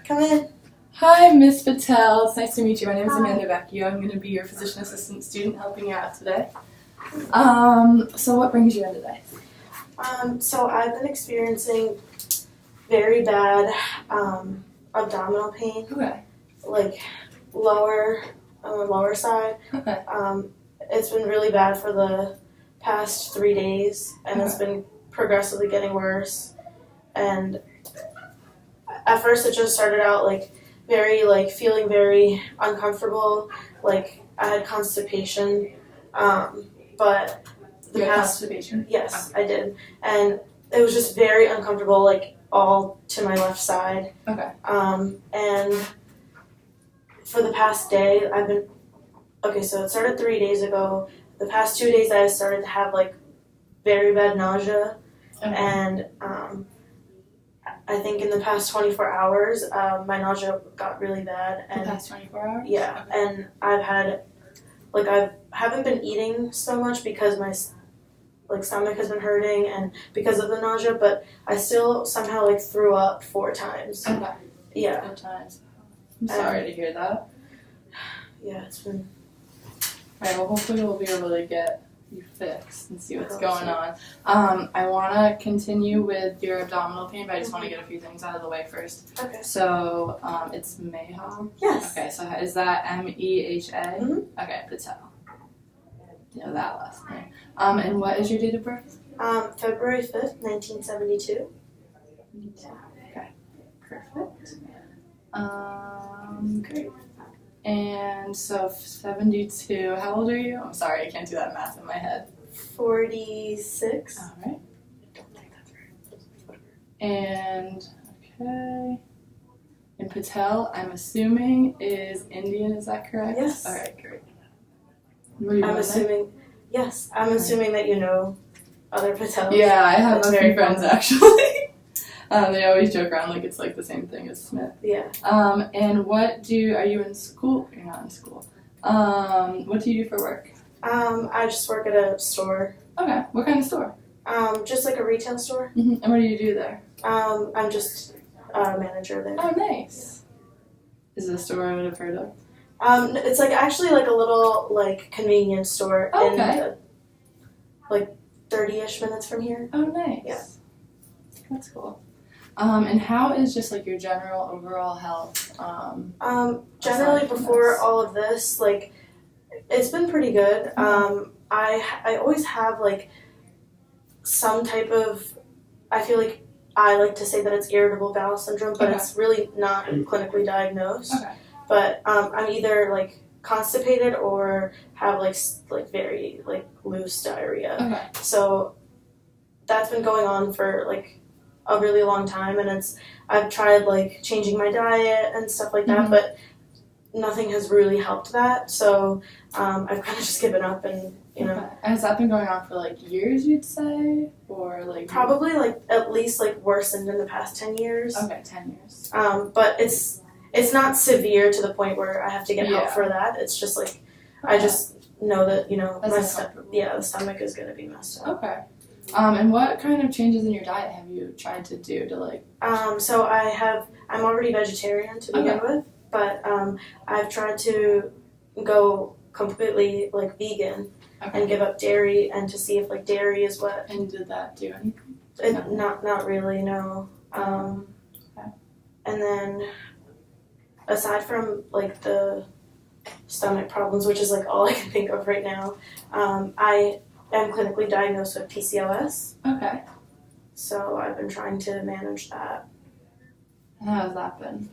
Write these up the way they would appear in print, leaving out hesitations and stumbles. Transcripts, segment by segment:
Come in. Hi, Miss Patel. It's nice to meet you. My name is Amanda Vecchio. I'm going to be your physician assistant student helping you out today. So what brings you in today? So I've been experiencing very bad abdominal pain. Okay. Like on the lower side. Okay. It's been really bad for the past 3 days, and it's been progressively getting worse. And at first it just started out feeling very uncomfortable, like I had constipation, but You had constipation? Yes, I did, and it was just very uncomfortable, like all to my left side. Okay. And for the past day, so it started 3 days ago. The past 2 days I started to have like very bad nausea, and I think in the past 24 hours, my nausea got really bad. And the past 24 hours? Yeah, okay. And I haven't been eating so much because my stomach has been hurting and because of the nausea, but I still somehow threw up 4 times. Okay. Yeah. 4 times. I'm sorry to hear that. Yeah, it's been... Alright, well hopefully we'll be able to get you fixed and see what's going on. I want to continue with your abdominal pain, but I just want to get a few things out of the way first. Okay. So, it's Meha? Yes. Okay, so is that Meha? Mm-hmm. Okay, Patel. You know that last name. And what is your date of birth? February 5th, 1972. Okay, perfect. Great. And so 72, how old are you? I'm sorry, I can't do that math in my head. 46. All right. And, okay. And Patel, I'm assuming, is Indian, is that correct? Yes. All right, great. I'm assuming that you know other Patels. Yeah, I have a few friends actually. They always joke around like it's like the same thing as Smith. Yeah. And are you in school? You're not in school. What do you do for work? I just work at a store. Okay. What kind of store? Just like a retail store. Mm-hmm. And what do you do there? I'm just a manager there. Oh, nice. Is it a store I would have heard of? It's actually a little convenience store in 30-ish minutes from here. Oh, nice. Yeah. That's cool. And how is just your general overall health? Generally before all of this, it's been pretty good. I always have some type of, I feel like I like to say that it's irritable bowel syndrome, but it's really not clinically diagnosed. Okay. But I'm either constipated or have very loose diarrhea. Okay. So that's been going on for a really long time, and I've tried changing my diet and stuff like that, but nothing has really helped that. So I've kind of just given up, and you know. Has that been going on for years, you'd say, or Probably at least worsened in the past 10 years. Okay, 10 years. But it's not severe to the point where I have to get help for that. It's just I just know that the stomach is going to be messed up. Okay. And what kind of changes in your diet have you tried to do to So I'm already vegetarian to begin with, but I've tried to go completely vegan and give up dairy, and to see if dairy is what. And did that do anything? Not really, no. Okay. And then aside from the stomach problems, which is all I can think of right now, I am clinically diagnosed with PCOS. Okay. So I've been trying to manage that. And how has that been?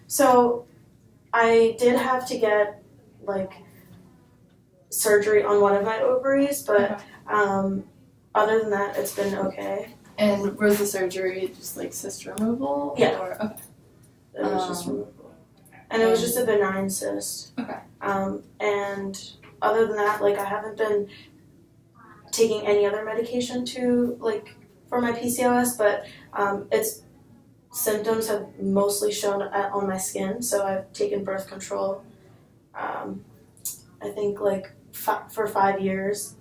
So I did have to get surgery on one of my ovaries, but other than that, it's been okay. And was the surgery just cyst removal? Yeah. Okay. It was just removal. And it was just a benign cyst. Okay. And other than that, I haven't been taking any other medication for my PCOS, but its symptoms have mostly shown on my skin, so I've taken birth control. I think for 5 years,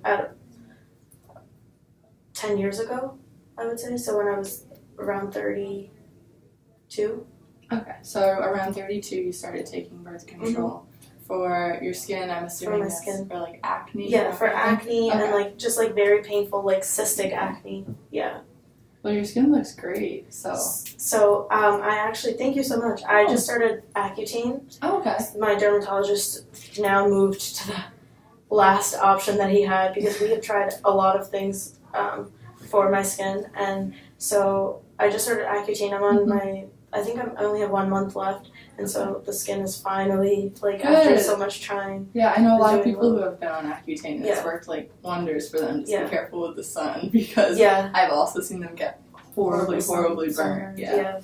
10 years ago, I would say. So when I was around 32. Okay, so around 32, you started taking birth control for your skin. I'm assuming my that's skin. for like acne. Yeah, for acne and like just like very painful like cystic acne. Yeah. Well, your skin looks great. So I actually thank you so much. I just started Accutane. Oh, okay. My dermatologist now moved to the last option that he had because we have tried a lot of things for my skin, and so I just started Accutane. I'm on I think I only have 1 month left, and so the skin is finally like after so much trying. Yeah, I know a lot of people who have been on Accutane, and it's worked like wonders for them. Just be careful with the sun because I've also seen them get horribly burned. Yeah.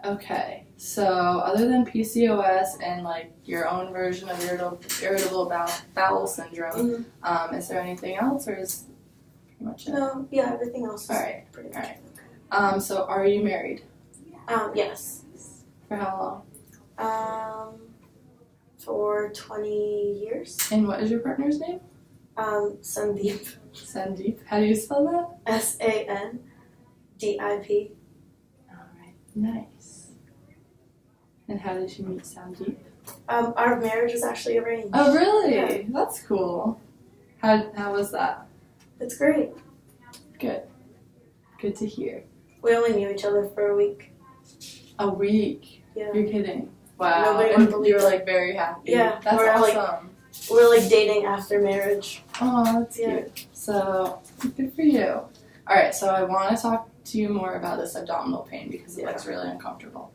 Okay. So other than PCOS and like your own version of irritable bowel syndrome, is there anything else, or is pretty much it? No. Yeah. Everything else. All right. So are you married? Yes. For how long? For 20 years. And what is your partner's name? Sandeep. Sandeep. How do you spell that? Sandip. Alright, nice. And how did you meet Sandeep? Our marriage is actually arranged. Oh, really? Yeah. That's cool. How was that? It's great. Good to hear. We only knew each other for a week. A week? Yeah. You're kidding. Wow. Nobody would believe you were like very happy. Yeah. That's awesome. We're like dating after marriage. Oh, that's cute. So, good for you. Alright, so I want to talk to you more about this abdominal pain because it looks really uncomfortable.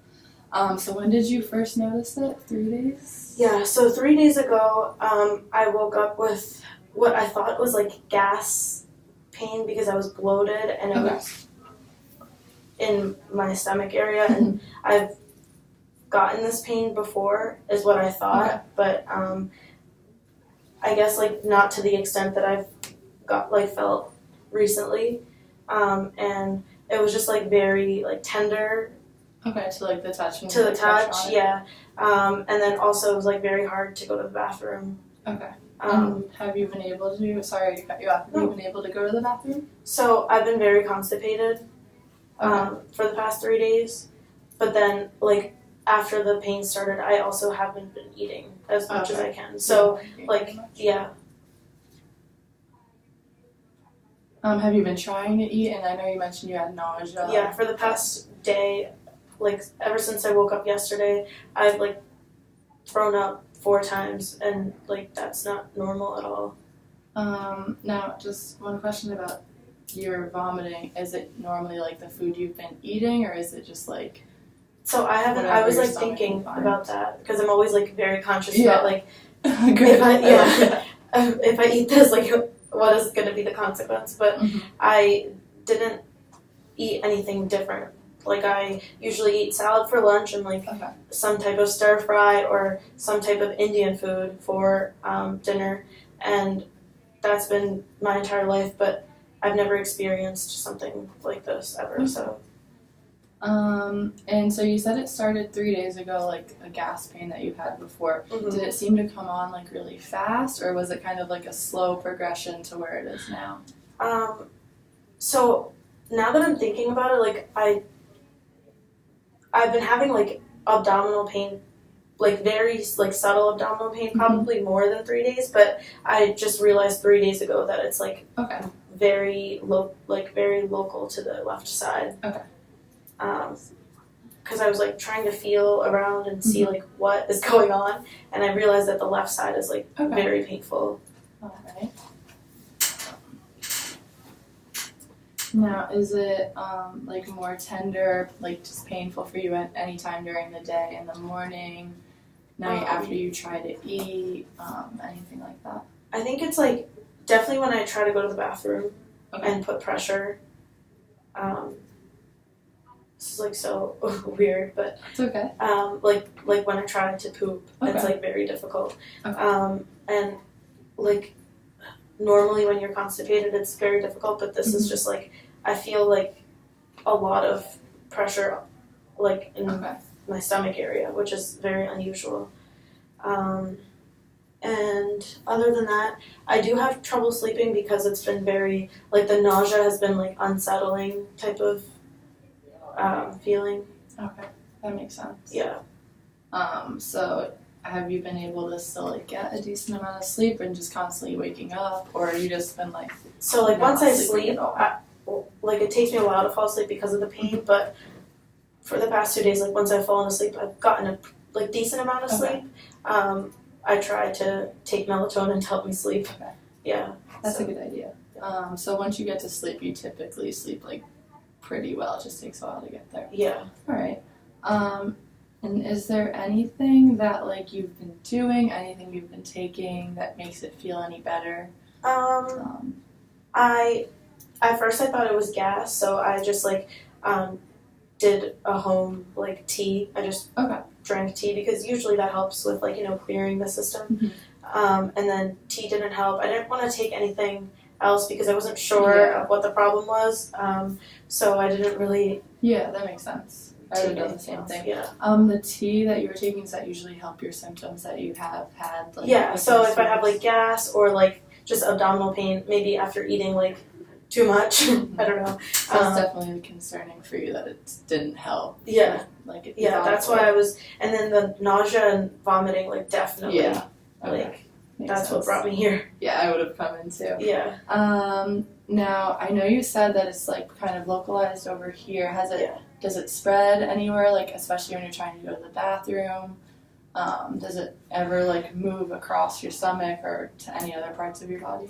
So when did you first notice it? 3 days? Yeah, so 3 days ago, I woke up with what I thought was like gas pain because I was bloated and it was in my stomach area, and I've gotten this pain before is what I thought, but I guess like not to the extent that I've felt recently, and it was just like very like tender. Okay, to like the touch. To the touch, yeah. And then also it was like very hard to go to the bathroom. Okay. Have you been able to? Sorry to cut you off. Have you been able to go to the bathroom? So I've been very constipated for the past 3 days, but then like after the pain started, I also haven't been eating as much as I can. So have you been trying to eat? And I know you mentioned you had nausea. Yeah, for the past day, like ever since I woke up yesterday, I've like thrown up 4 times, and like that's not normal at all. Now just one question about your vomiting. Is it normally like the food you've been eating, or is it just like? So I was like thinking about that because I'm always like very conscious about like if I eat this, like what is going to be the consequence? But I didn't eat anything different. Like I usually eat salad for lunch and like some type of stir fry or some type of Indian food for dinner, and that's been my entire life. But I've never experienced something like this ever. So. And so you said it started 3 days ago, like a gas pain that you've had before. Did it seem to come on like really fast, or was it kind of like a slow progression to where it is now? So now that I'm thinking about it, like I've been having like abdominal pain, like very like subtle abdominal pain, probably more than 3 days. But I just realized 3 days ago that it's like very local to the left side. Okay. Because I was like trying to feel around and see like what is going on, and I realized that the left side is like very painful. All right. Now, is it like more tender, like just painful for you at any time during the day, in the morning, night after you try to eat, anything like that? I think it's like definitely when I try to go to the bathroom and put pressure. This is like so weird, but it's okay. Like when I try to poop, it's like very difficult. And like normally when you're constipated, it's very difficult, but this is just like I feel like a lot of pressure, like in my stomach area, which is very unusual. And other than that, I do have trouble sleeping because it's been very like the nausea has been like unsettling type of feeling. Okay, that makes sense. Yeah. So have you been able to still like get a decent amount of sleep and just constantly waking up, or have you just been like So like once I sleep, at all? like it takes me a while to fall asleep because of the pain, but for the past 2 days, like once I've fallen asleep, I've gotten a like decent amount of sleep. I try to take melatonin to help me sleep. Okay. Yeah. That's a good idea. So once you get to sleep, you typically sleep like pretty well. It just takes a while to get there. Yeah. All right. And is there anything that like you've been doing, anything you've been taking that makes it feel any better? At first I thought it was gas, so I just like did a home like tea. I just drank tea because usually that helps with like clearing the system. And then tea didn't help. I didn't want to take anything else because I wasn't sure of what the problem was. So I didn't really. Yeah, that makes sense. I would have done the same thing. Yeah. The tea that you were taking, does that usually help your symptoms that you have had? Like, yeah. So if I have like gas or like just abdominal pain, maybe after eating like too much, I don't know. That's definitely concerning for you that it didn't help. Yeah. Like that's why I was, and then the nausea and vomiting, like definitely. Yeah. Okay. Like that's what brought me here. Yeah, I would have come in too. Yeah. Now I know you said that it's like kind of localized over here. Has it? Yeah. Does it spread anywhere? Like especially when you're trying to go to the bathroom. Does it ever like move across your stomach or to any other parts of your body?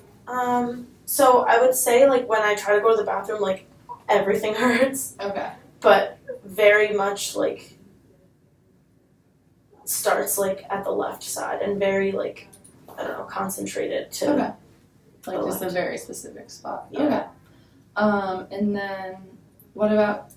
So I would say like when I try to go to the bathroom, like everything hurts. Okay. But very much like starts like at the left side and very like I don't know concentrated to. Okay. Like just left. a very specific spot. Yeah. Okay. And then what about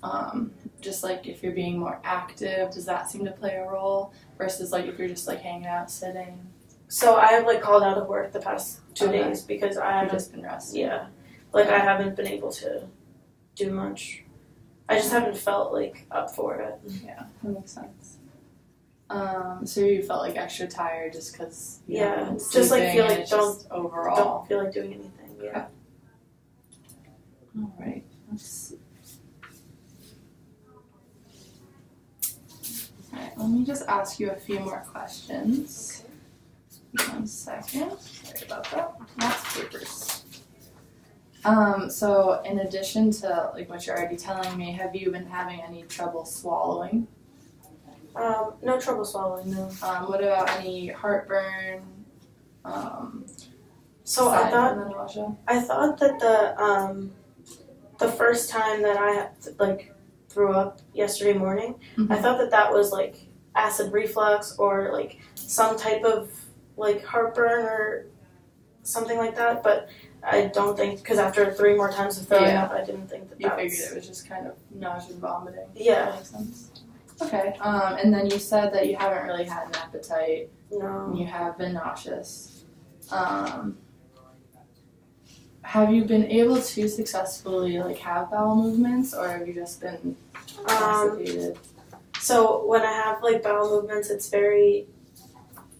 just like if you're being more active, does that seem to play a role versus like if you're just like hanging out, sitting? So I have like called out of work the past 2 days because I haven't just been resting. Yeah. Like I haven't been able to do much. I just haven't felt like up for it. Yeah, that makes sense. So you felt like extra tired just because just like feel like don't feel like doing anything. Yeah. All right. Let's see. All right. Let me just ask you a few more questions. 1 second. Sorry about that. Lots of papers. So in addition to like what you're already telling me, have you been having any trouble swallowing? No trouble swallowing, no. What about any heartburn? So I thought that the first time that I like threw up yesterday morning, I thought that was like acid reflux or like some type of like heartburn or something like that, but I don't think, because after 3 more times of throwing up, I didn't think that you figured it was just kind of nausea and vomiting. Yeah. That makes sense. Okay. And then you said that you haven't really had an appetite. No. And you have been nauseous. Have you been able to successfully like have bowel movements, or have you just been constipated? So when I have like bowel movements, it's very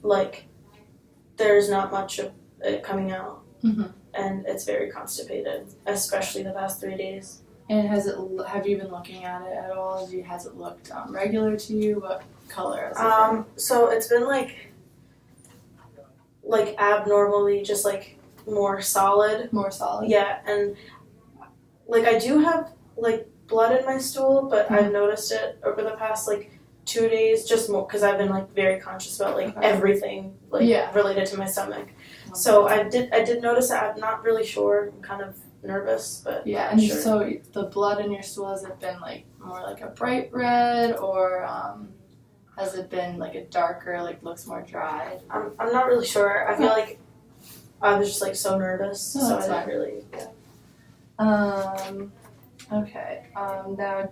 like there's not much of it coming out. And it's very constipated, especially the past 3 days. And have you been looking at it at all? Has it looked regular to you? What color has it been? So it's been like abnormally just like more solid. More solid? Yeah, and like I do have like blood in my stool, but I've noticed it over the past like 2 days just more because I've been like very conscious about like everything like related to my stomach. So I did notice that. I'm not really sure. I'm kind of nervous, but and so the blood in your stool, has it been like more like a bright red, or has it been like a darker, like looks more dry? I'm not really sure. I feel like I was just like so nervous, so I didn't really. Okay. Now,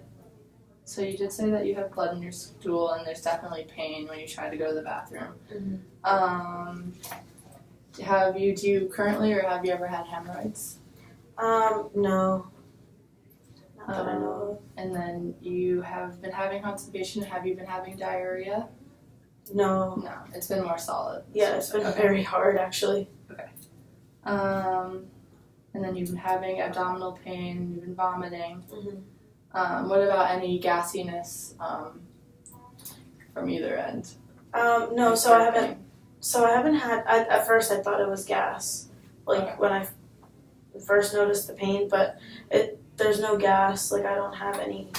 so you did say that you have blood in your stool, and there's definitely pain when you try to go to the bathroom. Do you currently, or have you ever had hemorrhoids? No. Not that I know of. And then you have been having constipation. Have you been having diarrhea? No. No, it's been more solid. Yeah, it's been very hard, actually. Okay. And then you've been having abdominal pain. You've been vomiting. What about any gassiness from either end? No, so I haven't. So I haven't had. At first, I thought it was gas, when I first noticed the pain, but there's no gas. Like I don't have any.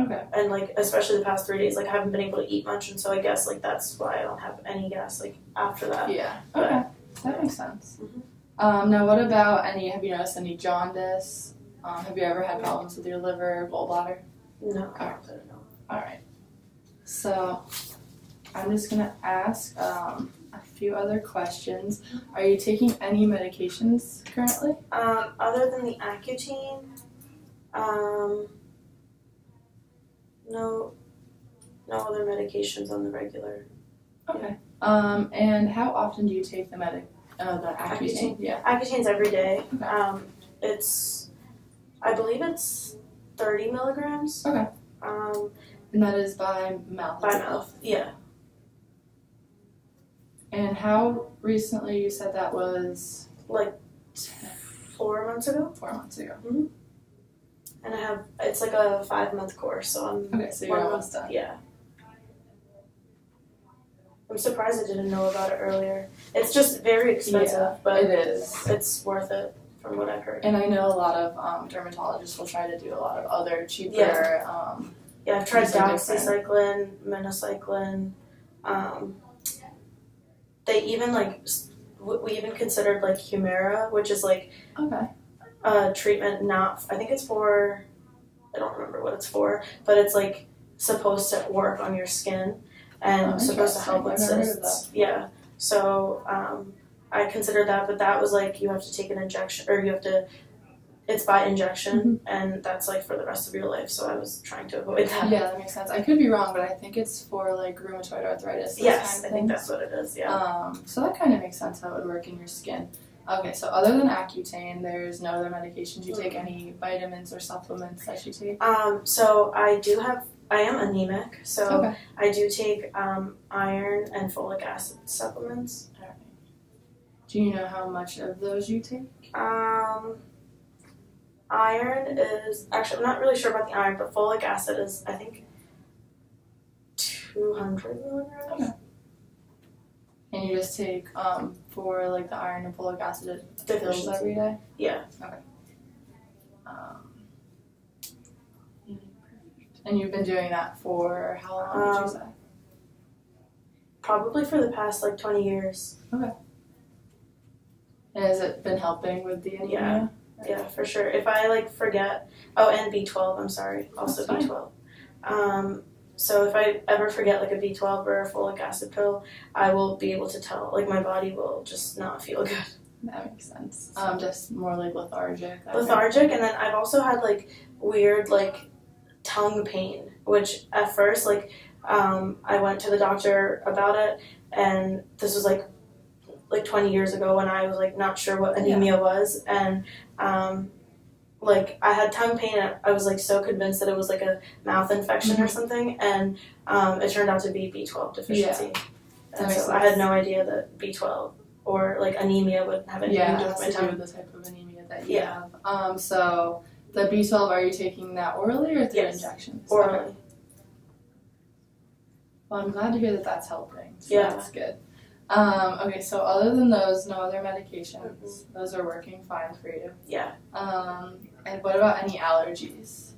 Okay. And especially the past 3 days, I haven't been able to eat much, and so I guess that's why I don't have any gas after that. Yeah. Okay. That makes sense. Mm-hmm. Now, what about have you noticed any jaundice? Have you ever had problems with your liver, gallbladder? No. Okay. No. All right. So, I'm just gonna ask a few other questions. Are you taking any medications currently? Other than the Accutane, no other medications on the regular. Okay. And how often do you take the Accutane? Yeah. Accutane's every day. Okay. I believe it's 30 milligrams. Okay. And that is by mouth. By mouth. Yeah. And how recently you said that was? 4 months ago. 4 months ago. Mm-hmm. And it's a 5-month course, so I'm. Okay, so you're almost done. Yeah. I'm surprised I didn't know about it earlier. It's just very expensive, but it is. It's worth it from what I've heard. And I know a lot of dermatologists will try to do a lot of other cheaper. Yeah, I've tried doxycycline, minocycline. They even we even considered Humira, which is a treatment I think it's for, I don't remember what it's for, but it's supposed to work on your skin and supposed to help with cysts. Yeah. So I considered that, but that was you have to take an injection, or it's by injection, and that's for the rest of your life. So I was trying to avoid that. Yeah, that makes sense. I could be wrong, but I think it's for rheumatoid arthritis. Yes, I think that's what it is. Yeah. So that kind of makes sense how it would work in your skin. Okay, so other than Accutane, there's no other medications you take? Any vitamins or supplements that you take? So I am anemic, so I do take iron and folic acid supplements. All right. Do you know how much of those you take? Iron is, actually, I'm not really sure about the iron, but folic acid is, I think, 200 milligrams. Okay. And you just take, for the iron and folic acid pills every day? Yeah. Okay. And you've been doing that for how long, did you say? Probably for the past 20 years. Okay. And has it been helping with the anemia? Yeah, for sure. If I forget, and B12, I'm sorry, also B12. So if I ever forget a B12 or a folic acid pill, I will be able to tell, my body will just not feel good. That makes sense. Just more lethargic. Lethargic, and then I've also had weird tongue pain, which at first I went to the doctor about it, and this was 20 years ago when I was not sure what anemia was, and I had tongue pain, and I was so convinced that it was a mouth infection or something, and it turned out to be B12 deficiency. Yeah. And so I had no idea that B12 or anemia would have anything to do with my tongue. Yeah, it has to do with the type of anemia that you have. So the B12, are you taking that orally or through injections? Orally. Okay. Well, I'm glad to hear that that's helping. So that's good. Okay, so other than those, no other medications. Those are working fine for you. Yeah. And what about any allergies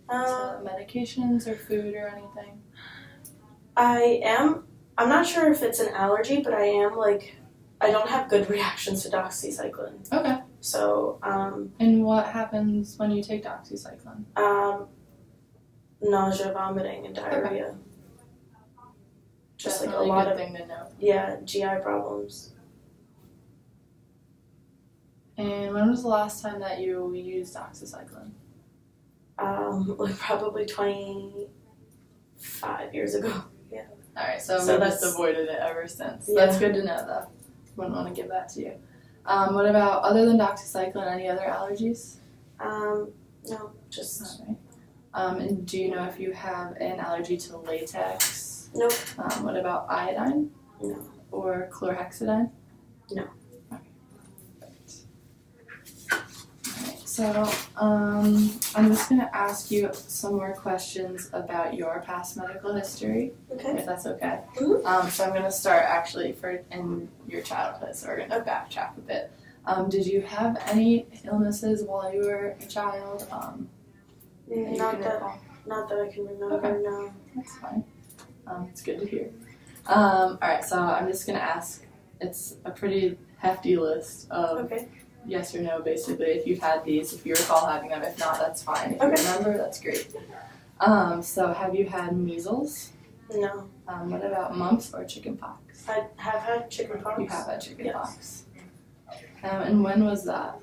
to medications or food or anything? I'm not sure if it's an allergy, but I am I don't have good reactions to doxycycline. Okay. So, and what happens when you take doxycycline? Nausea, vomiting, and diarrhea. Okay. Just definitely a lot good thing to know. Yeah, GI problems. And when was the last time that you used doxycycline? Probably 25 years ago. Yeah. All right, so we've just avoided it ever since. Yeah. That's good to know, though. Wouldn't want to give that to you. What about, other than doxycycline, any other allergies? No, just. All right. And do you know if you have an allergy to latex? Nope. What about iodine? No. Or chlorhexidine? No. Okay. Perfect. All right. So, I'm just going to ask you some more questions about your past medical history, Okay. if that's okay. Mm-hmm. So I'm going to start actually in your childhood, so we're going to backtrack a bit. Did you have any illnesses while you were a child? Not that I can remember. Okay. No. That's fine. It's good to hear. Alright, so I'm just going to ask, it's a pretty hefty list of Okay. yes or no, basically, if you've had these, if you recall having them. If not, that's fine. If you remember, that's great. So have you had measles? No. What about mumps or chicken pox? I have had chicken pox. You have had chicken Yes. pox. And when was that?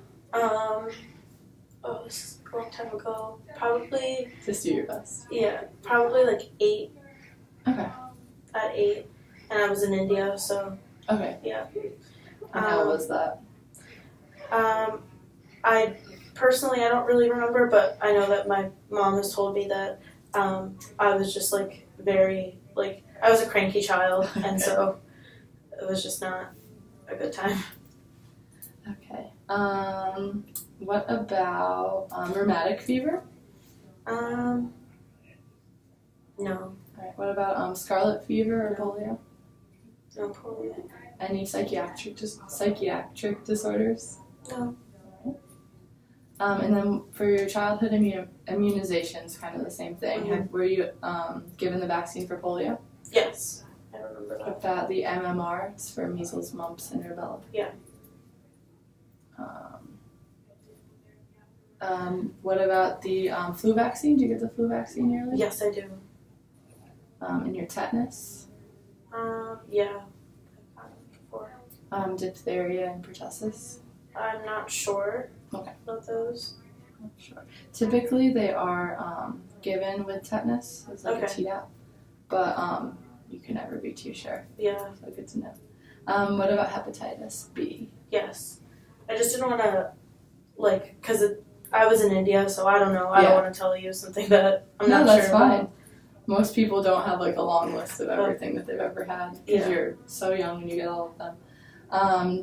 This is a long time ago. Probably, Just do your best. yeah, probably like 8. Okay. At 8. And I was in India, so, Okay. yeah. And how was that? I don't really remember, but I know that my mom has told me that I was just like very, like, I was a cranky child, and so it was just not a good time. Okay. What about rheumatic fever? No. Alright. What about scarlet fever or polio? No polio. Any psychiatric disorders? No. And then for your childhood immunizations, kind of the same thing. Mm-hmm. Were you given the vaccine for polio? Yes. I remember that. What about the MMR? It's for measles, mumps, and rubella. Yeah. What about the flu vaccine? Do you get the flu vaccine yearly? Yes, I do. And your tetanus? Yeah. Before. Diphtheria and pertussis? I'm not sure. Okay. About those. Not sure. Typically, they are given with tetanus as like a Tdap, but you can never be too sure. Yeah. So good to know. What about hepatitis B? Yes. I just didn't want to, like, because I was in India, so I don't know. I don't want to tell you something that I'm not sure that's about. fine. Most people don't have like a long list of everything that they've ever had because you're so young when you get all of them.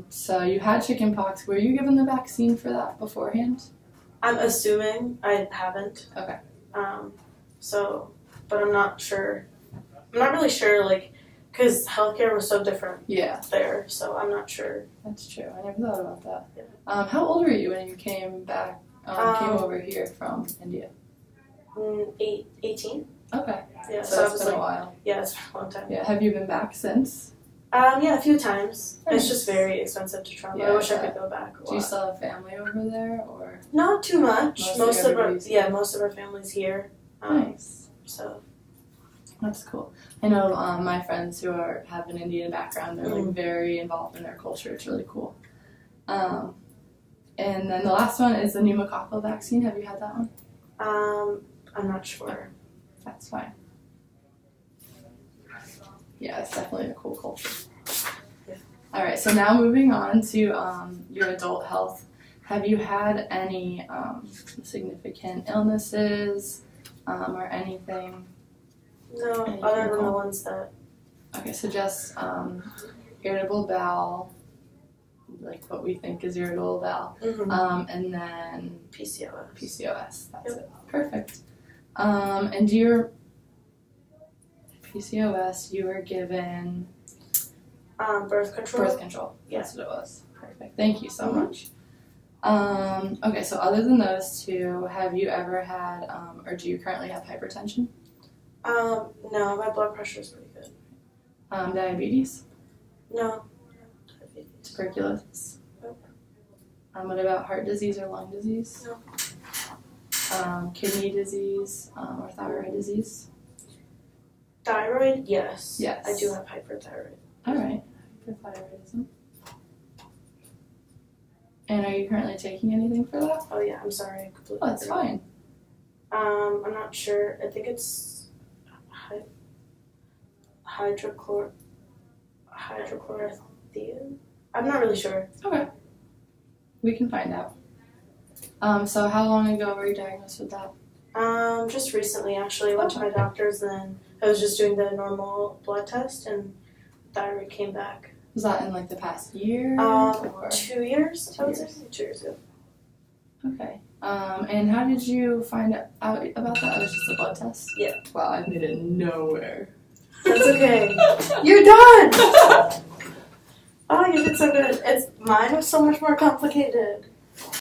So you had chicken pox. Were you given the vaccine for that beforehand? I'm assuming I haven't. Okay. But I'm not sure. I'm not really sure, like, because healthcare was so different there, so I'm not sure. That's true. I never thought about that. Yeah. How old were you when you came back, came over here from India? 18. Okay. Yeah, so it's it's been a while. Yeah, it's been a long time. Yeah. Have you been back since? Yeah, a few times. Nice. It's just very expensive to travel. Yeah, I wish I could go back. Do you still have family over there, or? Not too much. Most of our family's here. Nice. So. That's cool. I know my friends who have an Indian background, they're like very involved in their culture. It's really cool. And then the last one is the pneumococcal vaccine. Have you had that one? I'm not sure. That's fine. Yeah, it's definitely a cool culture. Yeah. All right, so now moving on to your adult health. Have you had any significant illnesses or anything? No, other than the ones that... Okay, so just irritable bowel, like what we think is irritable bowel, and then PCOS. PCOS, that's it. Perfect. And your PCOS, you were given... birth control. Birth control, Yeah. That's what it was. Perfect, thank you so much. Okay, so other than those two, have you ever had, or do you currently have hypertension? No, my blood pressure is pretty good. Diabetes? No. Tuberculosis? Nope. What about heart disease or lung disease? No. Kidney disease or thyroid disease? Thyroid? Yes. Yes. I do have hyperthyroid. All right. Hyperthyroidism. And are you currently taking anything for that? Oh yeah, I'm sorry. I completely Oh, that's forgot. fine. I'm not sure. I think it's hydrochlorothiazide. I'm not really sure. Okay. We can find out. So how long ago were you diagnosed with that? Just recently, actually. I went to my doctor's, and then I was just doing the normal blood test, and thyroid came back. Was that in like the past year? Or? 2 years, I would say. 2 years ago. Okay. And how did you find out about that? It was just a blood test? Yeah. Wow, I made it nowhere. That's okay. You're done! Oh, you did so good. Mine was so much more complicated.